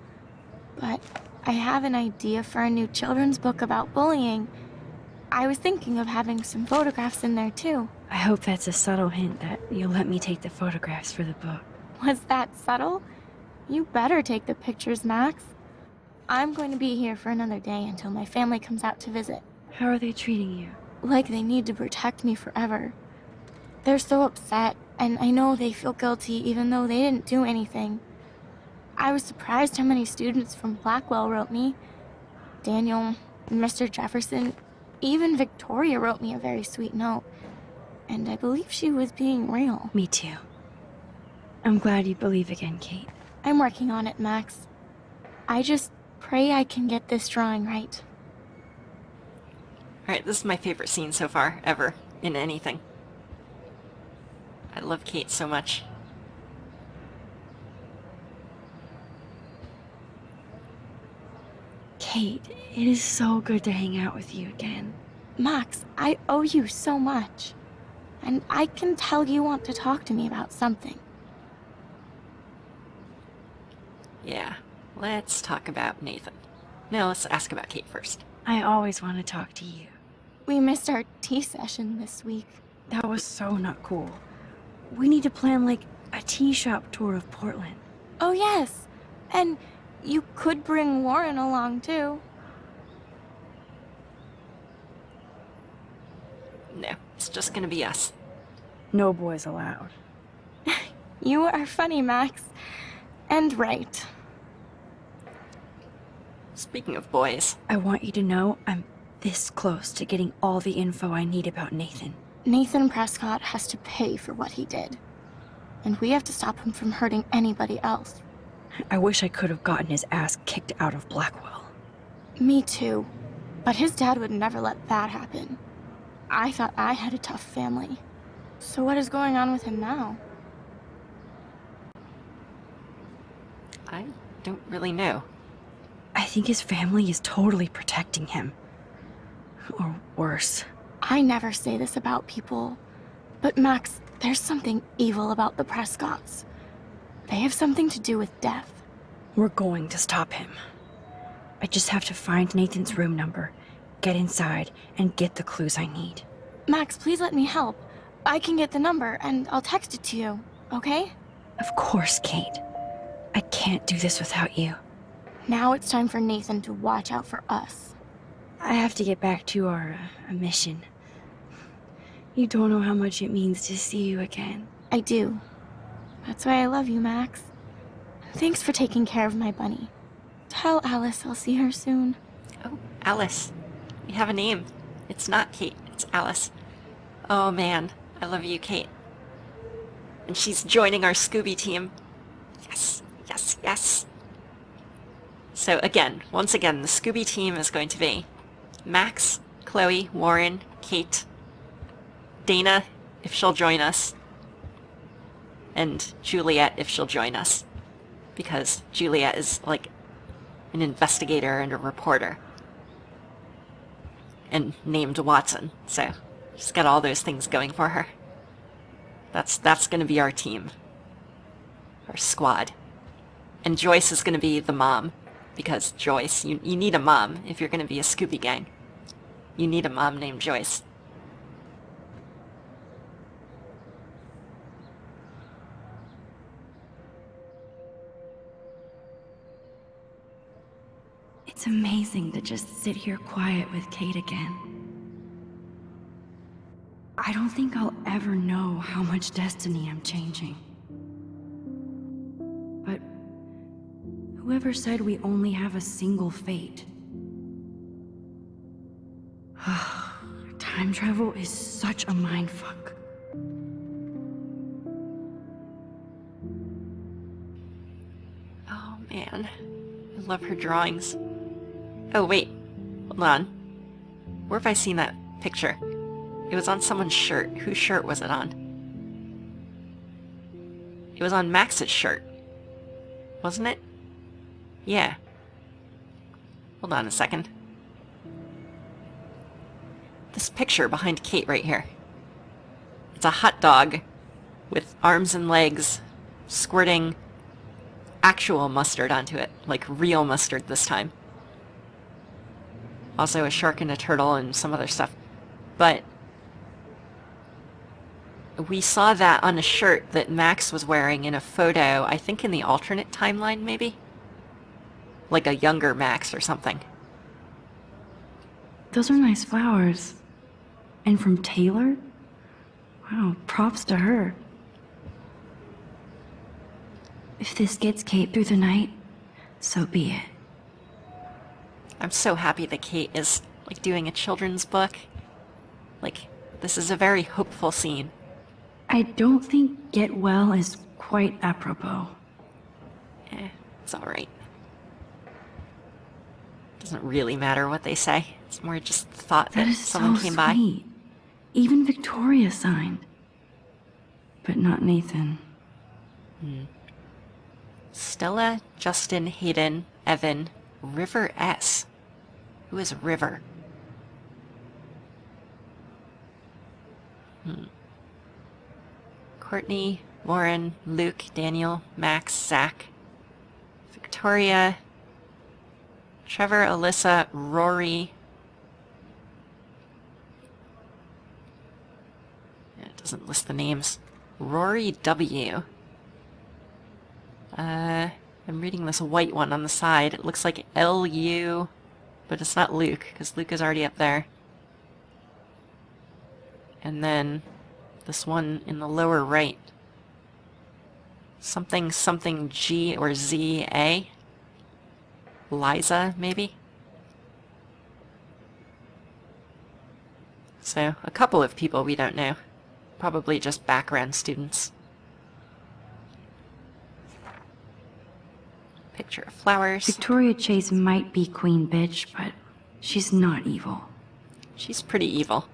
But I have an idea for a new children's book about bullying. I was thinking of having some photographs in there, too. I hope that's a subtle hint that you'll let me take the photographs for the book. Was that subtle? You better take the pictures, Max. I'm going to be here for another day until my family comes out to visit. How are they treating you? Like they need to protect me forever. They're so upset, and I know they feel guilty even though they didn't do anything. I was surprised how many students from Blackwell wrote me. Daniel, Mr. Jefferson, even Victoria wrote me a very sweet note. And I believe she was being real. Me too. I'm glad you believe again, Kate. I'm working on it, Max. I just pray I can get this drawing right. Alright, this is my favorite scene so far, ever, in anything. I love Kate so much. Kate, it is so good to hang out with you again. Max, I owe you so much. And I can tell you want to talk to me about something. Yeah, let's talk about Nathan. No, let's ask about Kate first. I always want to talk to you. We missed our tea session this week. That was so not cool. We need to plan, like, a tea shop tour of Portland. Oh, yes. And you could bring Warren along, too. No, it's just gonna be us. No boys allowed. You are funny, Max. And right. Speaking of boys, I want you to know I'm this close to getting all the info I need about Nathan. Nathan Prescott has to pay for what he did. And we have to stop him from hurting anybody else. I wish I could have gotten his ass kicked out of Blackwell. Me too. But his dad would never let that happen. I thought I had a tough family. So what is going on with him now? I don't really know. I think his family is totally protecting him. Or worse. I never say this about people. But Max, There's something evil about the Prescotts. They have something to do with death. We're going to stop him. I just have to find Nathan's room number, get inside, and get the clues I need. Max, please let me help. I can get the number, and I'll text it to you, okay? Of course, Kate. I can't do this without you. Now it's time for Nathan to watch out for us. I have to get back to our mission. You don't know how much it means to see you again. I do. That's why I love you, Max. Thanks for taking care of my bunny. Tell Alice I'll see her soon. Oh, Alice. We have a name. It's not Kate, it's Alice. Oh man, I love you, Kate. And she's joining our Scooby team. Yes, yes, yes. So again, once again, the Scooby team is going to be Max, Chloe, Warren, Kate, Dana, if she'll join us, and Juliet, if she'll join us. Because Juliet is like an investigator and a reporter. And named Watson, so she's got all those things going for her. That's gonna be our team. Our squad. And Joyce is gonna be the mom. Because Joyce, you need a mom if you're gonna be a Scooby gang. You need a mom named Joyce. It's amazing to just sit here quiet with Kate again. I don't think I'll ever know how much destiny I'm changing. But whoever said we only have a single fate? Time travel is such a mindfuck. Oh man, I love her drawings. Oh wait, hold on. Where have I seen that picture? It was on someone's shirt. Whose shirt was it on? It was on Max's shirt. Wasn't it? Yeah. Hold on a second. This picture behind Kate right here. It's a hot dog with arms and legs squirting actual mustard onto it. Like real mustard this time. Also a shark and a turtle and some other stuff. But we saw that on a shirt that Max was wearing in a photo, I think in the alternate timeline, maybe? Like a younger Max or something. Those are nice flowers. And from Taylor? Wow, props to her. If this gets Kate through the night, so be it. I'm so happy that Kate is, like, doing a children's book. Like, this is a very hopeful scene. I don't think get well is quite apropos. It's alright. Doesn't really matter what they say. It's more just the thought that That is someone so came sweet. Even Victoria signed. But not Nathan. by. Stella, Justin, Hayden, Evan, River S. Who is River? Courtney, Warren, Luke, Daniel, Max, Zach, Victoria, Trevor, Alyssa, Rory. Yeah, it doesn't list the names. Rory W. I'm reading this white one on the side. It looks like LU, but it's not Luke, because Luke is already up there. And then this one in the lower right. Something something G or Z A. Liza, maybe? So, a couple of people we don't know. Probably just background students. Picture of flowers. Victoria Chase might be Queen Bitch, but she's not evil. She's pretty evil.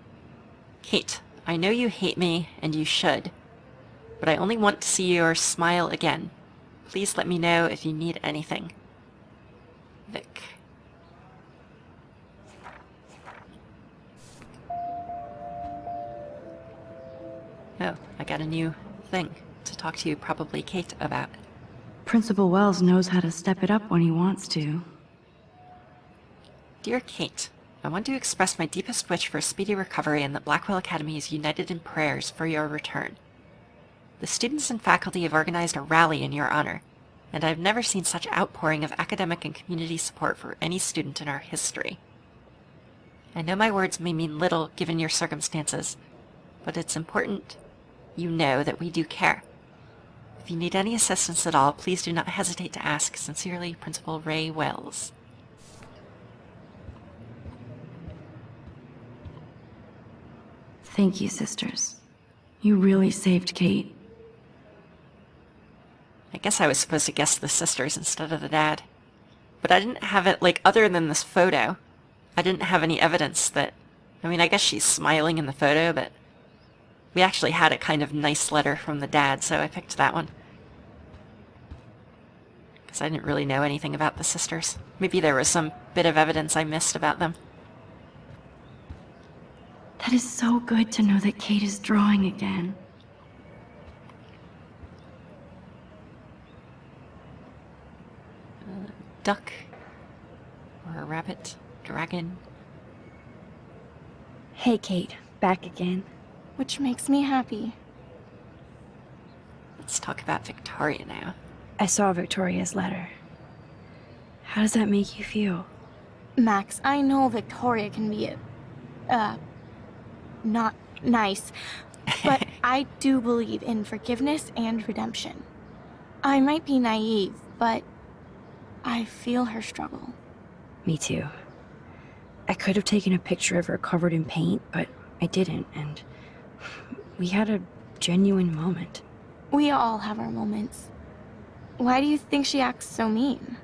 Kate, I know you hate me, and you should. But I only want to see your smile again. Please let me know if you need anything. Vic. Oh, I got a new thing to talk to you, probably Kate, about. Principal Wells knows how to step it up when he wants to. Dear Kate, I want to express my deepest wish for a speedy recovery and that Blackwell Academy is united in prayers for your return. The students and faculty have organized a rally in your honor, and I've never seen such outpouring of academic and community support for any student in our history. I know my words may mean little given your circumstances, but it's important you know that we do care. If you need any assistance at all, please do not hesitate to ask. Sincerely, Principal Ray Wells. Thank you, sisters. You really saved Kate. I guess I was supposed to guess the sisters instead of the dad. But I didn't have it, like, other than this photo, I didn't have any evidence that... I mean, I guess she's smiling in the photo, but we actually had a kind of nice letter from the dad, so I picked that one. Because I didn't really know anything about the sisters. Maybe there was some bit of evidence I missed about them. That is so good to know that Kate is drawing again. Duck. Or a rabbit. Dragon. Hey, Kate. Back again. Which makes me happy. Let's talk about Victoria now. I saw Victoria's letter. How does that make you feel? Max, I know Victoria can be not nice, but I do believe in forgiveness and redemption. I might be naive, but I feel her struggle. Me too. I could have taken a picture of her covered in paint, but I didn't, and we had a genuine moment. We all have our moments. Why do you think she acts so mean?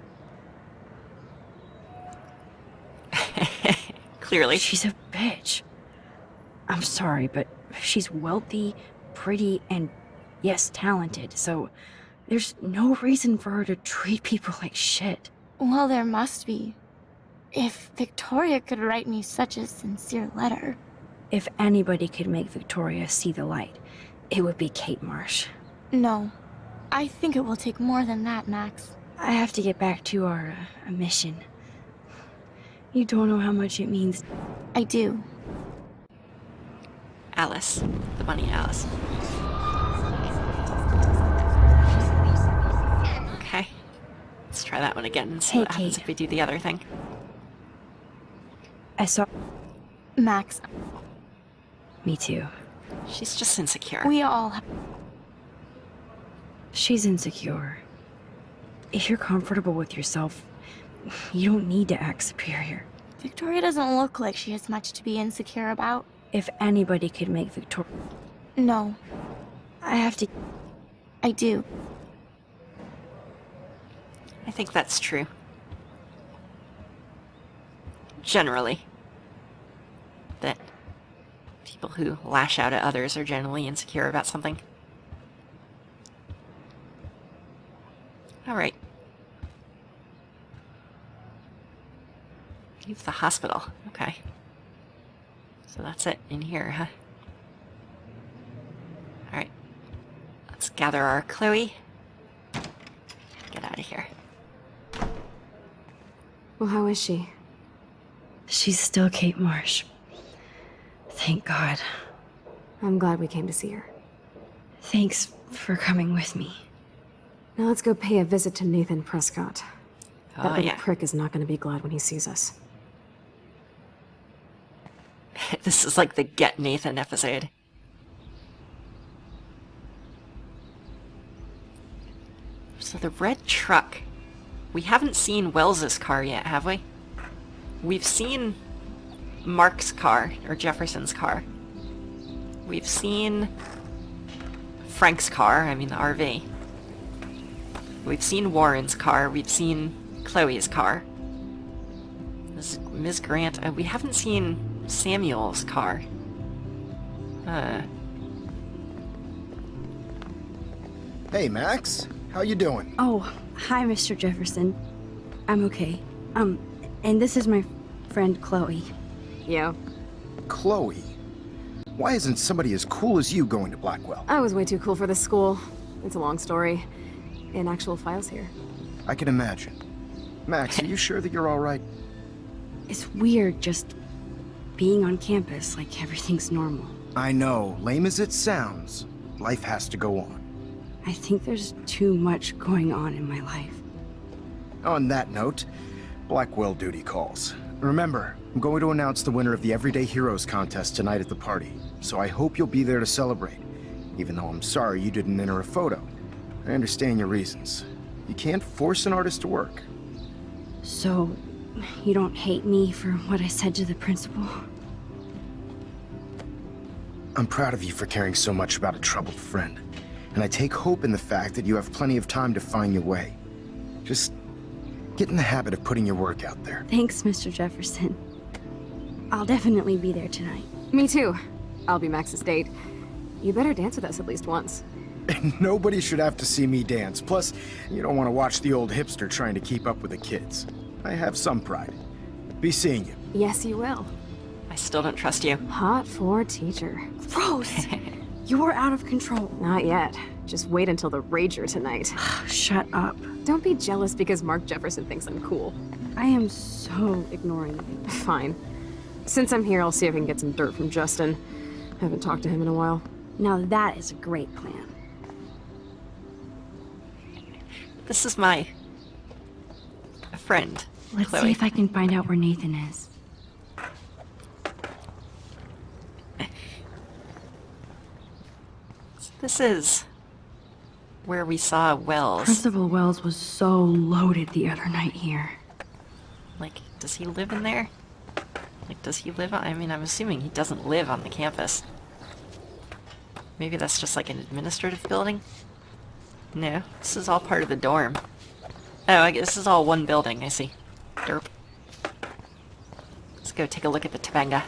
Clearly. She's a bitch. I'm sorry, but she's wealthy, pretty, and yes, talented, so there's no reason for her to treat people like shit. Well, there must be. If Victoria could write me such a sincere letter. If anybody could make Victoria see the light, it would be Kate Marsh. No. I think it will take more than that, Max. I have to get back to our mission. You don't know how much it means. I do. Alice. The bunny Alice. Okay. Let's try that one again and see Hey, what happens Kate. if we do the other thing. I saw... Max, Me too. She's just insecure. we all have... She's insecure. If you're comfortable with yourself, you don't need to act superior. Victoria doesn't look like she has much to be insecure about. If anybody could make Victoria... No, I have to... I do. I think that's true. Generally. That people who lash out at others are generally insecure about something. Alright. Leave the hospital. Okay. So that's it in here, huh? Alright. Let's gather our Chloe. Get out of here. Well, how is she? She's still Kate Marsh. Thank God. I'm glad we came to see her. Thanks for coming with me. Now let's go pay a visit to Nathan Prescott. That Oh, little yeah. prick is not going to be glad when he sees us. This is like the Get Nathan episode. So the red truck. We haven't seen Wells's car yet, have we? We've seen Mark's car, or Jefferson's car. We've seen Frank's car, I mean the RV. We've seen Warren's car, we've seen Chloe's car. This is Ms. Grant. We haven't seen Samuel's car. Hey, Max. How you doing? Oh, hi, Mr. Jefferson. I'm okay. And this is my friend Chloe. Yo. Chloe. Why isn't somebody as cool as you going to Blackwell? I was way too cool for this school. It's a long story. In actual files here. I can imagine. Max, are you sure that you're all right? It's weird just being on campus like everything's normal. I know, lame as it sounds, life has to go on. I think there's too much going on in my life. On that note, Blackwell duty calls. Remember, I'm going to announce the winner of the Everyday Heroes contest tonight at the party, so I hope you'll be there to celebrate, even though I'm sorry you didn't enter a photo. I understand your reasons. You can't force an artist to work. So, you don't hate me for what I said to the principal? I'm proud of you for caring so much about a troubled friend, and I take hope in the fact that you have plenty of time to find your way. Just get in the habit of putting your work out there. Thanks, Mr. Jefferson. I'll definitely be there tonight. Me too. I'll be Max's date. You better dance with us at least once. Nobody should have to see me dance. Plus, you don't want to watch the old hipster trying to keep up with the kids. I have some pride. Be seeing you. Yes, you will. I still don't trust you. Hot for teacher. Gross! You're out of control. Not yet. Just wait until the Rager tonight. Shut up. Don't be jealous because Mark Jefferson thinks I'm cool. I am so ignoring you. Fine. Since I'm here, I'll see if I can get some dirt from Justin. Haven't talked to him in a while. Now that is a great plan. This is my friend, Let's Chloe. see if I can find out where Nathan is. This is where we saw Wells. Principal Wells was so loaded the other night here. Like, does he live in there? Like, does he live on... I mean, I'm assuming he doesn't live on the campus. Maybe that's just like an administrative building? No, this is all part of the dorm. Oh, I guess this is all one building, I see. Derp. Let's go take a look at the Topanga.